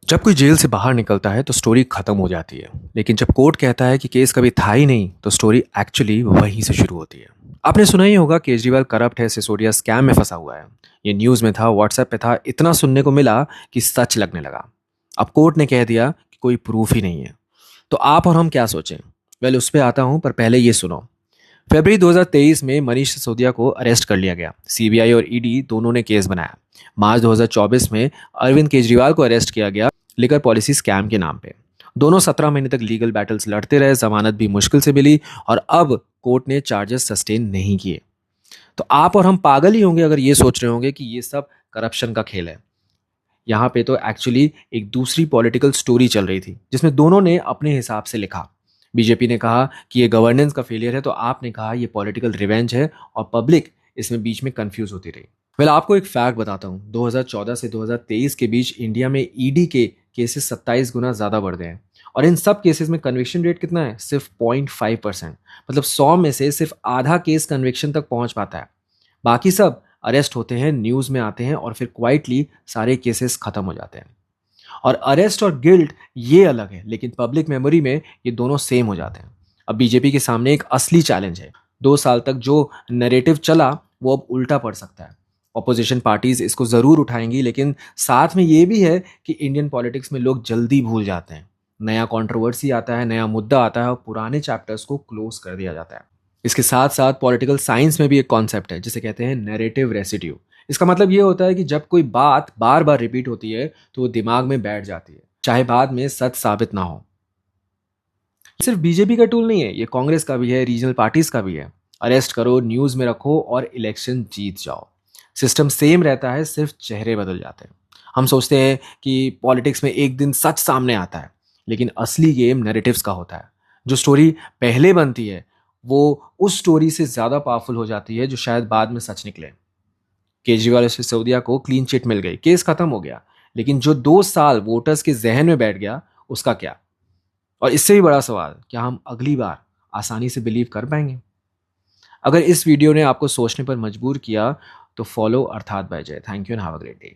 जब कोई जेल से बाहर निकलता है तो स्टोरी खत्म हो जाती है, लेकिन जब कोर्ट कहता है कि केस कभी था ही नहीं तो स्टोरी एक्चुअली वहीं से शुरू होती है। आपने सुना ही होगा केजरीवाल करप्ट है, सिसोदिया स्कैम में फंसा हुआ है। ये न्यूज़ में था, व्हाट्सएप पे था, इतना सुनने को मिला कि सच लगने लगा। अब कोर्ट ने कह दिया कि कोई प्रूफ ही नहीं है। तो आप और हम क्या सोचें? वेल, उस पर आता हूँ, पर पहले ये सुनो। फरवरी 2023 में मनीष सिसोदिया को अरेस्ट कर लिया गया। सीबीआई और ईडी दोनों ने केस बनाया। मार्च 2024 में अरविंद केजरीवाल को अरेस्ट किया गया, लिकर पॉलिसी स्कैम के नाम पे। दोनों 17 महीने तक लीगल बैटल्स लड़ते रहे, जमानत भी मुश्किल से मिली और अब कोर्ट ने चार्जेस सस्टेन नहीं किए। तो आप और हम पागल ही होंगे अगर ये सोच रहे होंगे कि ये सब करप्शन का खेल है। यहाँ पे तो एक्चुअली एक दूसरी पॉलिटिकल स्टोरी चल रही थी जिसमें दोनों ने अपने हिसाब से लिखा। बीजेपी ने कहा कि ये गवर्नेंस का फेलियर है, तो आपने कहा ये पॉलिटिकल रिवेंज है, और पब्लिक इसमें बीच में कंफ्यूज होती रही। वेल, आपको एक फैक्ट बताता हूँ। 2014 से 2023 के बीच इंडिया में ईडी के केसेस 27 गुना ज़्यादा बढ़ गए हैं, और इन सब केसेस में कन्विक्शन रेट कितना है? सिर्फ 0.5%। मतलब 100 में से सिर्फ आधा केस कन्विक्शन तक पहुंच पाता है। बाकी सब अरेस्ट होते हैं, न्यूज़ में आते हैं और फिर क्वाइटली सारे केसेस खत्म हो जाते हैं। और अरेस्ट और गिल्ट ये अलग है, लेकिन पब्लिक मेमोरी में ये दोनों सेम हो जाते हैं। अब बीजेपी के सामने एक असली चैलेंज है। 2 साल तक जो नैरेटिव चला वो अब उल्टा पड़ सकता है। ऑपोजिशन पार्टीज इसको जरूर उठाएंगी, लेकिन साथ में ये भी है कि इंडियन पॉलिटिक्स में लोग जल्दी भूल जाते हैं। नया कंट्रोवर्सी आता है, नया मुद्दा आता है और पुराने चैप्टर्स को क्लोज कर दिया जाता है। इसके साथ साथ पॉलिटिकल साइंस में भी एक कॉन्सेप्ट है जिसे कहते हैं नैरेटिव रेसिड्यू। इसका मतलब ये होता है कि जब कोई बात बार बार रिपीट होती है तो वो दिमाग में बैठ जाती है, चाहे बाद में सच साबित ना हो। सिर्फ बीजेपी का टूल नहीं है, ये कांग्रेस का भी है, रीजनल पार्टीज का भी है। अरेस्ट करो, न्यूज में रखो और इलेक्शन जीत जाओ। सिस्टम सेम रहता है, सिर्फ चेहरे बदल जाते हैं। हम सोचते हैं कि पॉलिटिक्स में एक दिन सच सामने आता है, लेकिन असली गेम नैरेटिव्स का होता है। जो स्टोरी पहले बनती है वो उस स्टोरी से ज्यादा पावरफुल हो जाती है जो शायद बाद में सच निकले। केजरीवाल और सिसोदिया को क्लीन चिट मिल गई, केस खत्म हो गया, लेकिन जो 2 साल वोटर्स के जहन में बैठ गया उसका क्या? और इससे भी बड़ा सवाल, क्या हम अगली बार आसानी से बिलीव कर पाएंगे? अगर इस वीडियो ने आपको सोचने पर मजबूर किया तो फॉलो अर्थात बाय जय। Thank you and have a great day.